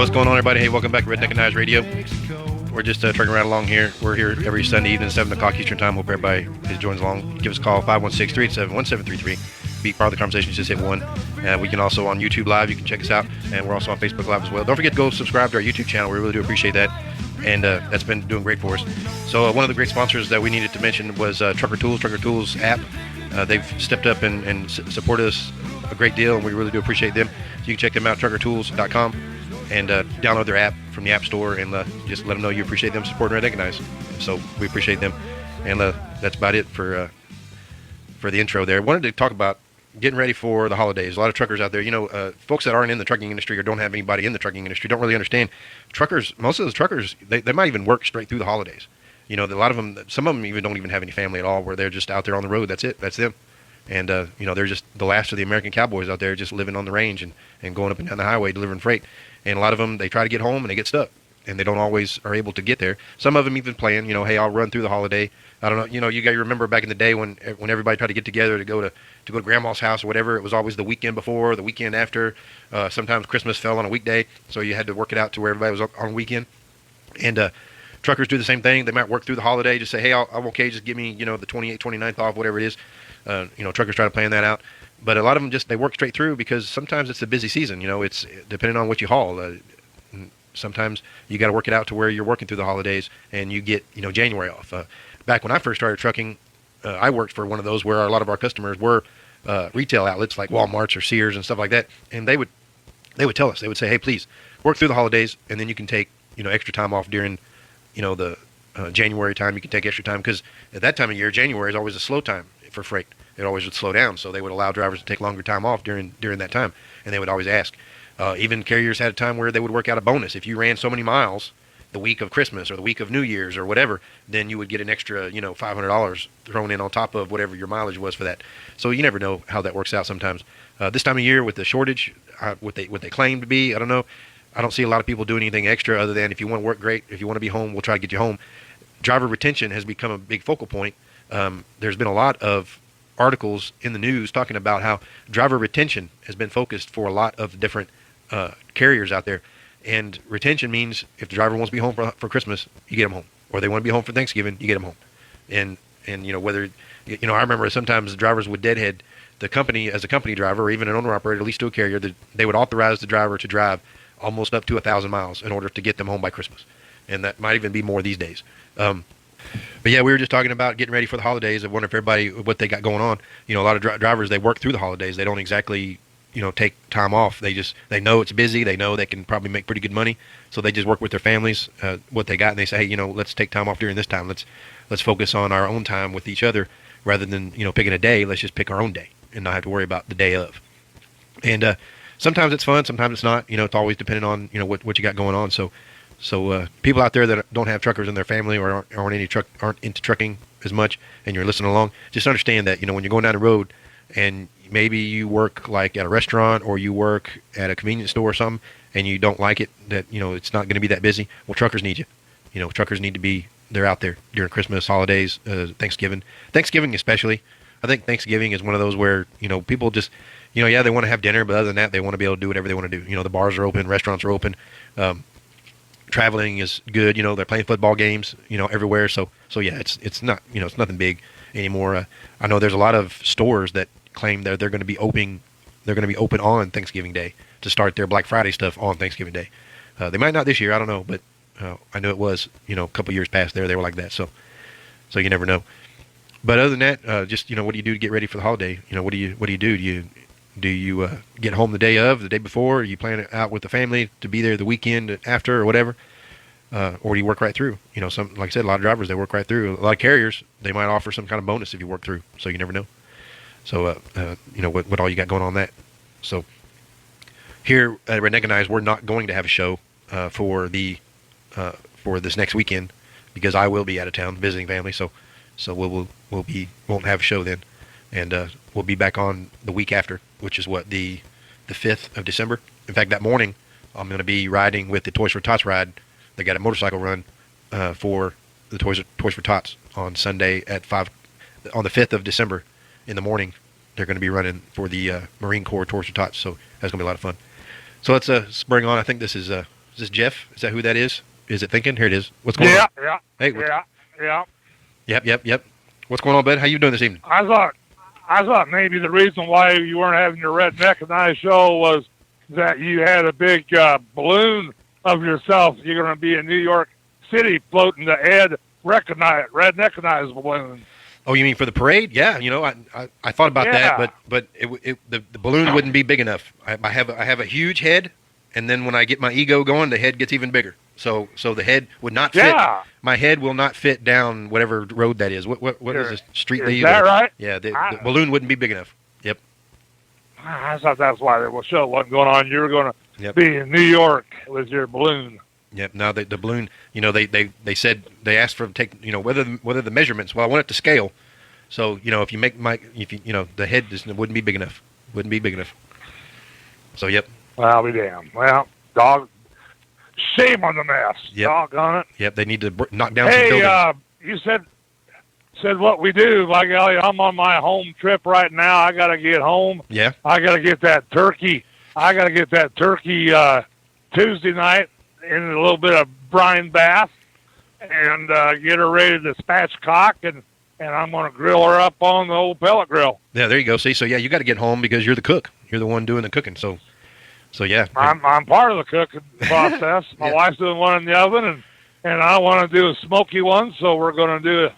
What's going on, everybody? Hey, welcome back to Redneckanize Radio. We're just trucking right along here. We're here every Sunday evening, 7 o'clock Eastern Time. Hope everybody joins along. Give us a call, 516-387-1733. Be part of the conversation. Just hit 1. We can also on YouTube Live. You can check us out. And we're also on Facebook Live as well. Don't forget to go subscribe to our YouTube channel. We really do appreciate that. And that's been doing great for us. So one of the great sponsors that we needed to mention was Trucker Tools app. They've stepped up and supported us a great deal, and we really do appreciate them. So you can check them out, truckertools.com, and download their app from the App Store, and just let them know you appreciate them supporting Redneckanize. So we appreciate them, and that's about it for the intro there. I wanted to talk about getting ready for the holidays. A lot of truckers out there, folks that aren't in the trucking industry or don't have anybody in the trucking industry don't really understand. Truckers, most of those truckers, they might even work straight through the holidays. A lot of them, some of them even don't even have any family at all, where they're just out there on the road. That's it. That's them. And, they're just the last of the American cowboys out there, just living on the range and going up and down the highway delivering freight. And a lot of them, they try to get home and they get stuck, and they don't always are able to get there. Some of them even plan, hey, I'll run through the holiday. I don't know, you guys remember back in the day when everybody tried to get together to go to grandma's house or whatever. It was always the weekend before, the weekend after. Sometimes Christmas fell on a weekday, so you had to work it out to where everybody was on a weekend. And truckers do the same thing. They might work through the holiday, just say, hey, I'm okay, just give me, the 28th, 29th off, whatever it is. Truckers try to plan that out. But a lot of them they work straight through because sometimes it's a busy season. It's depending on what you haul. Sometimes you got to work it out to where you're working through the holidays and you get, January off. Back when I first started trucking, I worked for one of those where a lot of our customers were retail outlets like Walmart's or Sears and stuff like that. And they would tell us, they would say, hey, please work through the holidays, and then you can take, extra time off during, the January time. You can take extra time because at that time of year, January is always a slow time for freight. It always would slow down, so they would allow drivers to take longer time off during that time, and they would always ask. Even carriers had a time where they would work out a bonus. If you ran so many miles the week of Christmas or the week of New Year's or whatever, then you would get an extra, $500 thrown in on top of whatever your mileage was for that. So you never know how that works out sometimes. This time of year with the shortage, what they claim to be, I don't know. I don't see a lot of people doing anything extra other than if you want to work, great. If you want to be home, we'll try to get you home. Driver retention has become a big focal point. There's been a lot of articles in the news talking about how driver retention has been focused for a lot of different carriers out there. And retention means if the driver wants to be home for Christmas, you get them home. Or they want to be home for Thanksgiving, you get them home. And whether, I remember sometimes the drivers would deadhead the company as a company driver or even an owner-operator, at least to a carrier, they would authorize the driver to drive almost up to 1,000 miles in order to get them home by Christmas. And that might even be more these days. But yeah, we were just talking about getting ready for the holidays. I wonder if everybody, what they got going on. A lot of drivers, they work through the holidays. They don't exactly, take time off. They know it's busy. They know they can probably make pretty good money. So they just work with their families, what they got. And they say, hey, let's take time off during this time. Let's focus on our own time with each other rather than, picking a day. Let's just pick our own day and not have to worry about the day of. And sometimes it's fun. Sometimes it's not. It's always depending on, what you got going on. So people out there that don't have truckers in their family or aren't into trucking as much, and you're listening along, just understand that when you're going down the road, and maybe you work like at a restaurant or you work at a convenience store or something, and you don't like it, that it's not going to be that busy. Well, truckers need you. Truckers need to be. They're out there during Christmas, holidays, Thanksgiving especially. I think Thanksgiving is one of those where people just they want to have dinner, but other than that, they want to be able to do whatever they want to do. The bars are open, restaurants are open. Traveling is good. They're playing football games, everywhere. So yeah, it's not, it's nothing big anymore. I know there's a lot of stores that claim that they're going to be open on Thanksgiving Day to start their Black Friday stuff on Thanksgiving Day. They might not this year, I don't know, but I know it was, a couple years past there, they were like that. So you never know. But other than that, just, what do you do to get ready for the holiday? What do you do? Do you get home the day before? Or you plan it out with the family to be there the weekend after or whatever? Or do you work right through? Some, like I said, a lot of drivers, they work right through. A lot of carriers, they might offer some kind of bonus if you work through. So you never know. So, what all you got going on that. So here at Redneckanize, we're not going to have a show for this next weekend because I will be out of town visiting family. So won't have a show then. And we'll be back on the week after, which is the 5th of December. In fact, that morning, I'm going to be riding with the Toys for Tots ride. They got a motorcycle run for the Toys for Tots on Sunday at 5, on the 5th of December in the morning. They're going to be running for the Marine Corps Toys for Tots, so that's going to be a lot of fun. So let's spring on. I think this is Is this Jeff? Is that who that is? Is it thinking? Here it is. What's going on? Yeah. Hey. Yeah. Yep. What's going on, bud? How you doing this evening? I thought maybe the reason why you weren't having your Redneckanize show was that you had a big balloon of yourself. You're going to be in New York City floating the Redneckanize balloon. Oh, you mean for the parade? Yeah, I thought about that, but the balloon wouldn't be big enough. I have a huge head, and then when I get my ego going, the head gets even bigger. So the head would not fit. Yeah. My head will not fit down whatever road that is. What is the street they use? Is that right? Yeah, the balloon wouldn't be big enough. Yep. I thought that's why the show wasn't going on. You were going to be in New York with your balloon. Yep. Now the balloon, they said they asked for whether the measurements. Well, I want it to scale. So if you make the head wouldn't be big enough. Wouldn't be big enough. So yep. Well, I'll be damned. Well, dog. Shame on the mess. Yep. Doggone it. Yep. They need to knock down some buildings. Hey, you said what we do. By golly, I'm on my home trip right now. I got to get home. Yeah. I got to get that turkey. Tuesday night in a little bit of brine bath and get her ready to spatchcock, and I'm going to grill her up on the old pellet grill. Yeah, there you go. See, so yeah, you got to get home because you're the cook. You're the one doing the cooking. So yeah. I'm part of the cooking process. My wife's doing one in the oven, and I want to do a smoky one. So we're going to do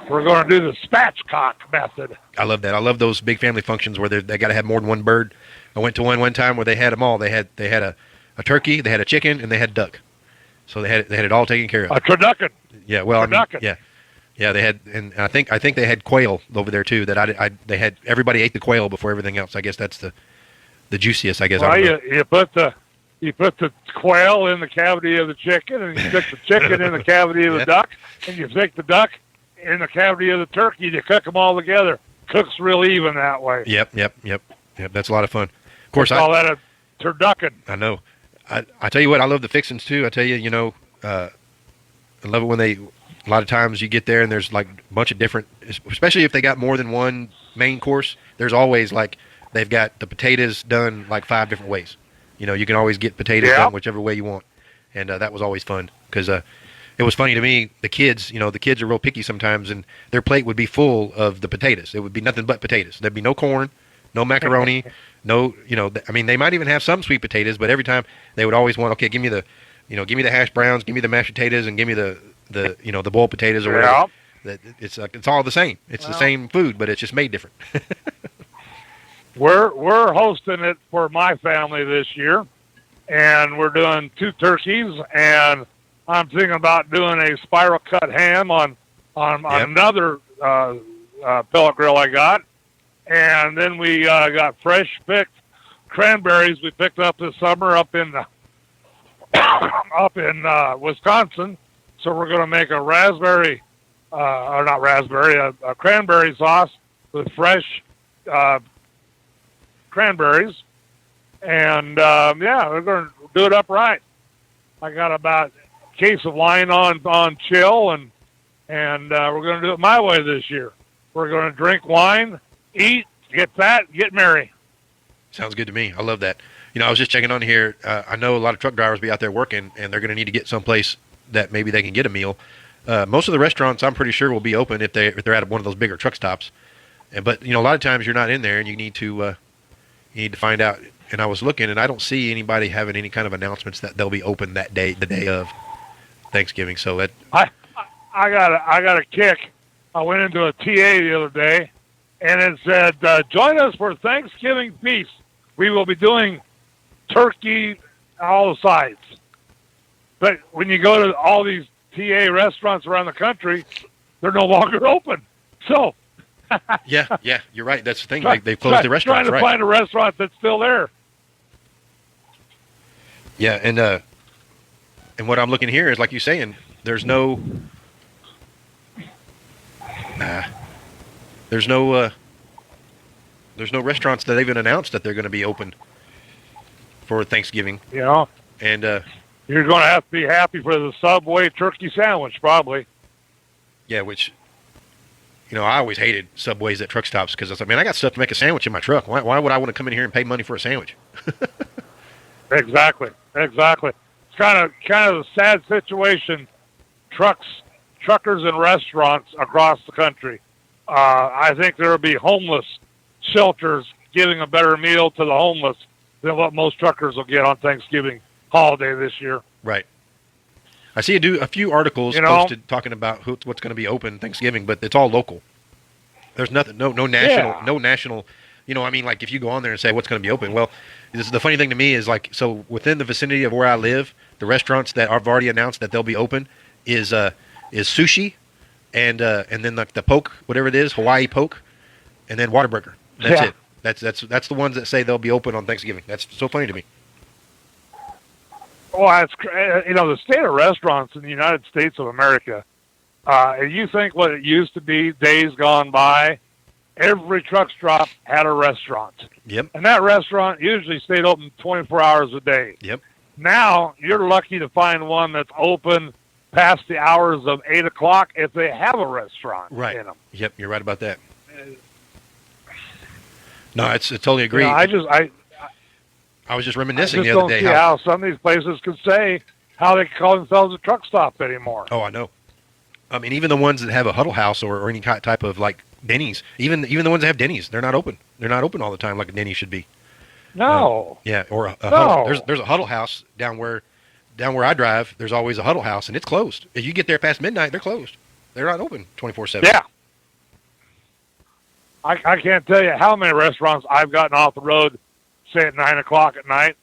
the spatchcock method. I love that. I love those big family functions where they got to have more than one bird. I went to one time where they had them all. They had a turkey, they had a chicken, and they had duck. So they had it all taken care of. A turducken. Yeah. Well, turducken. Yeah. They had, and I think they had quail over there too. They had everybody ate the quail before everything else. I guess that's the juiciest, I guess. Well, you put the quail in the cavity of the chicken, and you stick the chicken in the cavity of the duck, and you stick the duck in the cavity of the turkey. You cook them all together. Cooks real even that way. Yep. That's a lot of fun. Of course, I call that a turducken. I know. I tell you what, I love the fixings too. I tell you, I love it when a lot of times you get there and there's like a bunch of different, especially if they got more than one main course. There's always like they've got the potatoes done like 5 different ways. You can always get potatoes done whichever way you want, and that was always fun because it was funny to me. The kids are real picky sometimes, and their plate would be full of the potatoes. It would be nothing but potatoes. There'd be no corn, no macaroni, no. I mean, they might even have some sweet potatoes, but every time they would always want, okay, give me the hash browns, give me the mashed potatoes, and give me the boiled potatoes or whatever. It's all the same. It's the same food, but it's just made different. We're hosting it for my family this year, and we're doing 2 turkeys, and I'm thinking about doing a spiral cut ham on another pellet grill I got, and then we got fresh picked cranberries we picked up this summer up in Wisconsin. So we're going to make a a cranberry sauce with fresh cranberries, and we're going to do it upright. I got about a case of wine on chill, and we're going to do it my way this year. We're going to drink wine, eat, get fat, get merry. Sounds good to me. I love that. I was just checking on here. I know a lot of truck drivers be out there working, and they're going to need to get someplace that maybe they can get a meal. Most of the restaurants, I'm pretty sure, will be open if they're at one of those bigger truck stops. But a lot of times you're not in there, and you need to find out. And I was looking, and I don't see anybody having any kind of announcements that they'll be open that day, the day of Thanksgiving. So that I got a kick. I went into a TA the other day, and it said, "Join us for Thanksgiving feast. We will be doing turkey, all the sides." But when you go to all these TA restaurants around the country, they're no longer open. So. yeah, you're right. That's the thing. They've closed the restaurants, trying to find a restaurant that's still there. Yeah, and what I'm looking here is, like you're saying, there's no restaurants that even announced that they're going to be open for Thanksgiving. And you're going to have to be happy for the Subway turkey sandwich, probably. Yeah, which. I always hated Subways at truck stops because I was like, man, I got stuff to make a sandwich in my truck. Why would I want to come in here and pay money for a sandwich? Exactly. kind of the sad situation. Truckers and restaurants across the country. I think there will be homeless shelters giving a better meal to the homeless than what most truckers will get on Thanksgiving holiday this year. Right. I see a few articles posted talking about what's going to be open Thanksgiving, but it's all local. There's nothing, no national. I mean, like if you go on there and say what's going to be open, well, the funny thing to me is like, so within the vicinity of where I live, the restaurants that I've already announced that they'll be open is sushi, and then like the poke, whatever it is, Hawaii poke, and then Whataburger. That's it. That's the ones that say they'll be open on Thanksgiving. That's so funny to me. Well, it's the state of restaurants in the United States of America. You think what it used to be days gone by, every truck stop had a restaurant. Yep. And that restaurant usually stayed open 24 hours a day. Yep. Now you're lucky to find one that's open past the hours of 8 o'clock if they have a restaurant in them. Yep, you're right about that. No, I totally agree. I was just reminiscing the other day. I just don't see how some of these places could say how they can call themselves a truck stop anymore. Oh, I know. I mean, even the ones that have a Huddle House or any type of like Denny's, even the ones that have Denny's, they're not open. They're not open all the time like a Denny's should be. No. Yeah, or a Huddle. There's a Huddle House down where I drive. There's always a Huddle House, and it's closed. If you get there past midnight, they're closed. They're not open 24/7. Yeah. I can't tell you how many restaurants I've gotten off the road, say at 9 o'clock at night.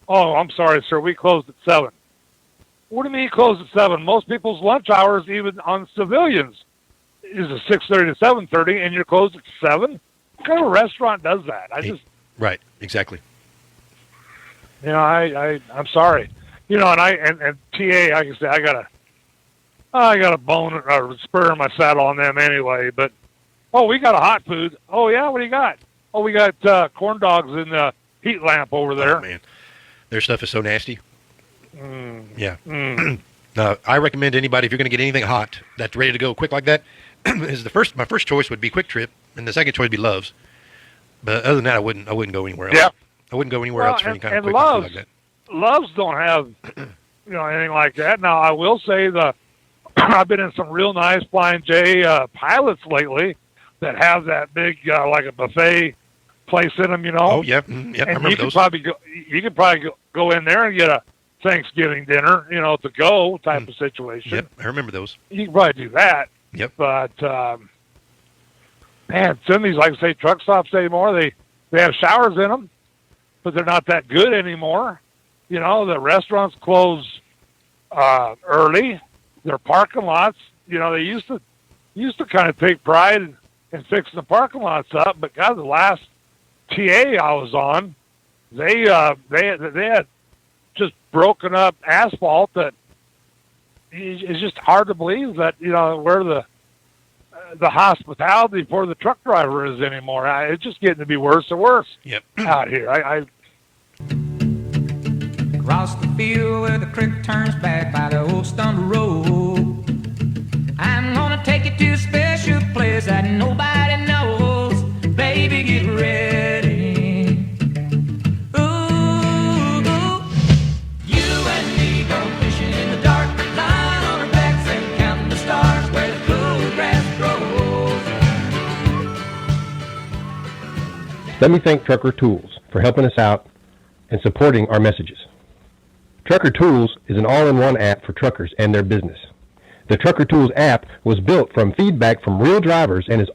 Oh, I'm sorry, sir. We closed at 7. What do you mean closed at 7? Most people's lunch hours, even on civilians, is at 6:30 to 7:30, and you're closed at 7? What kind of a restaurant does that? Right, exactly. I'm sorry. And TA, like I say, I got a bone or spur in my saddle on them anyway. But we got a hot food. Oh yeah, what do you got? Oh, we got corn dogs in the heat lamp over there. Oh man, their stuff is so nasty. Yeah. Mm. I recommend anybody, if you're going to get anything hot that's ready to go quick like that, my first choice would be Quick Trip, and the second choice would be Love's. But other than that, I wouldn't go anywhere else. Yeah. I wouldn't go anywhere else for any kind of quick Love's, food like that. Love's don't have anything like that. Now I will say I've been in some real nice Flying J pilots lately that have that big like a buffet place in them. Oh yeah, yeah. And I remember those. You could probably go in there and get a Thanksgiving dinner, to go type of situation. Yep, I remember those. You can probably do that. Yep. But man, some of these, like I say, truck stops anymore, they have showers in them, but they're not that good anymore. The restaurants close early. Their parking lots, they used to kind of take pride in fixing the parking lots up. But God, the last TA I was on, they had just broken up asphalt that it's just hard to believe that where the hospitality for the truck driver is anymore. It's just getting to be worse and worse. Yep. Out here. Across the field where the creek turns back by the old stumble road, I'm gonna take you to a special place that nobody knows. Baby, get ready. Let me thank Trucker Tools for helping us out and supporting our messages. Trucker Tools is an all-in-one app for truckers and their business. The Trucker Tools app was built from feedback from real drivers and is